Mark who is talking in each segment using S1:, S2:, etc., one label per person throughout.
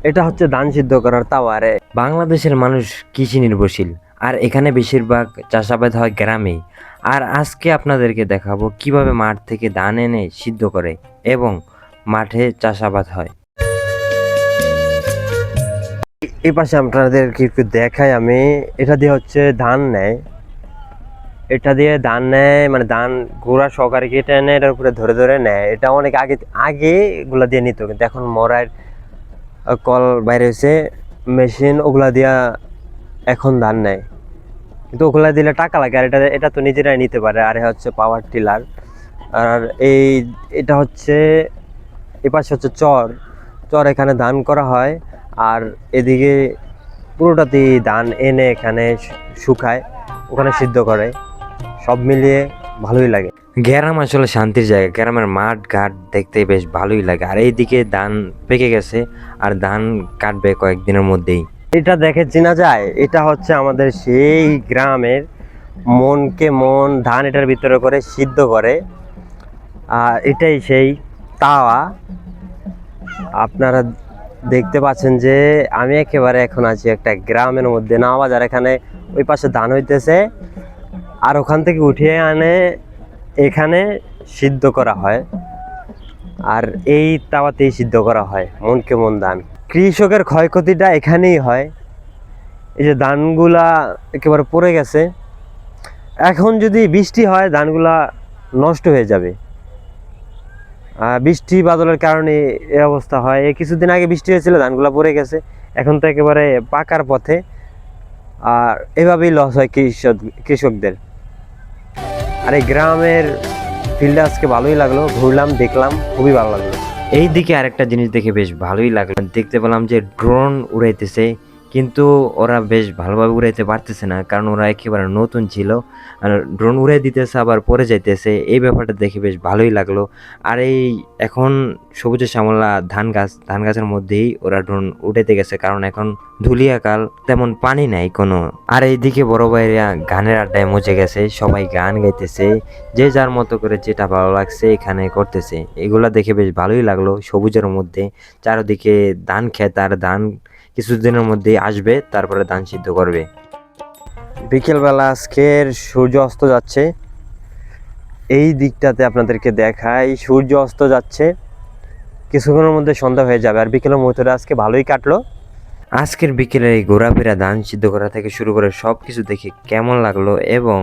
S1: এটা হচ্ছে ধান সিদ্ধ করার তাওয়ারে।
S2: বাংলাদেশের মানুষ কৃষি নির্ভরশীল, আর এখানে বেশিরভাগ চাষাবাদ হয় গ্রামে। আর আজকে আপনাদেরকে দেখাবো কিভাবে মাঠ থেকে ধান এনে সিদ্ধ করে এবং মাঠে চাষাবাদ হয়।
S1: এই পাশে আপনাদেরকে একটু দেখাই আমি। এটা দিয়ে হচ্ছে ধান নেয়, এটা দিয়ে ধান নেয়, মানে ধান গোড়া সহকারে কেটে এনে এটার উপরে ধরে ধরে নেয়। এটা অনেক আগে আগে এগুলা দিয়ে নিত, কিন্তু এখন মরার কল বাইরে হয়েছে, মেশিন, ওগুলা দিয়া এখন ধান নেয়। কিন্তু ওগুলা দিলে টাকা লাগে, আর এটা এটা তো নিজেরাই নিতে পারে। আর হচ্ছে পাওয়ার টিলার। আর এটা হচ্ছে এপাশে হচ্ছে চর। চর এখানে ধান করা হয়, আর এদিকে পুরোটাতেই ধান এনে এখানে শুকায়, ওখানে সিদ্ধ করে। সব মিলিয়ে ভালোই লাগে।
S2: গ্রাম আসলে শান্তির জায়গা। গ্রামের মাঠ ঘাট দেখতে বেশ ভালোই লাগে। আর এইদিকে ধান পেকে গেছে, আর ধান কাটবে কয়েকদিনের মধ্যেই।
S1: এটা দেখে চেনা যায়, এটা হচ্ছে আমাদের সেই গ্রামের মনকে মন ধান এটার ভিতরে করে সিদ্ধ করে। আর এটাই সেই তাওয়া। আপনারা দেখতে পাচ্ছেন যে আমি একেবারে এখন আছি একটা গ্রামের মধ্যে, নাওবাজার। এখানে ওই পাশে ধান হইতেছে, আর ওখান থেকে উঠিয়ে আনে এখানে সিদ্ধ করা হয়। আর এই তাওয়াতেই সিদ্ধ করা হয় মনকে মন ধান। কৃষকের ক্ষয়ক্ষতিটা এখানেই হয়। এই যে ধানগুলা একেবারে পড়ে গেছে, এখন যদি বৃষ্টি হয় ধানগুলা নষ্ট হয়ে যাবে। বৃষ্টি বাদলের কারণে এই অবস্থা হয়। এই কিছুদিন আগে বৃষ্টি হয়েছিল, ধানগুলা পড়ে গেছে, এখন তো একেবারে পাকার পথে। আর এভাবেই লস হয় কৃষকদের। আর এই গ্রামের ফিল্ডে আজকে ভালোই লাগলো, ঘুরলাম, দেখলাম, খুবই ভালো লাগলো।
S2: এই দিকে আরেকটা জিনিস দেখে বেশ ভালোই লাগলো। দেখতে পেলাম যে ড্রোন উড়াইতেছে, কিন্তু ওরা বেশ ভালোভাবে উড়াইতে পারতেছে না, কারণ ওরা একেবারে নতুন ছিল। আর ড্রোন উড়াই দিতেছে আবার পরে যাইতেছে, এই ব্যাপারটা দেখে বেশ ভালোই লাগলো। আর এই এখন সবুজে শ্যামলা ধান গাছের মধ্যেই ওরা ড্রোন উঠাইতে গেছে, কারণ এখন ধুলিয়াকাল, তেমন পানি নাই কোনো। আর এইদিকে বড় ভাইরা গানের আড্ডায় মজে গেছে, সবাই গান গাইতেছে, যে যার মতো করে যেটা ভালো লাগছে এখানে করতেছে। এগুলা দেখে বেশ ভালোই লাগলো। সবুজের মধ্যে চারদিকে ধান ক্ষেত, আর ধান কিছুদিনের মধ্যেই আসবে, তারপরে ধান সিদ্ধ করবে।
S1: বিকেলবেলা আজকের সূর্য অস্ত যাচ্ছে, এই দিকটাতে আপনাদেরকে দেখাই। সূর্য অস্ত যাচ্ছে, কিছুক্ষণের মধ্যে সন্ধ্যা হয়ে যাবে। আর বিকেলের মুহূর্তটা আজকে ভালোই কাটলো।
S2: আজকের বিকেলে এই ঘোরাফেরা, ধান সিদ্ধ করা থেকে শুরু করে সবকিছু দেখে কেমন লাগলো এবং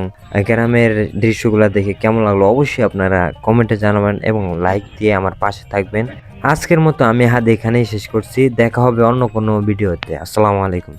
S2: গ্রামের দৃশ্যগুলো দেখে কেমন লাগলো অবশ্যই আপনারা কমেন্টে জানাবেন এবং লাইক দিয়ে আমার পাশে থাকবেন। আজকের মতো আমি এখানেই শেষ করছি। দেখা হবে অন্য কোনো ভিডিওতে। আসসালামু আলাইকুম।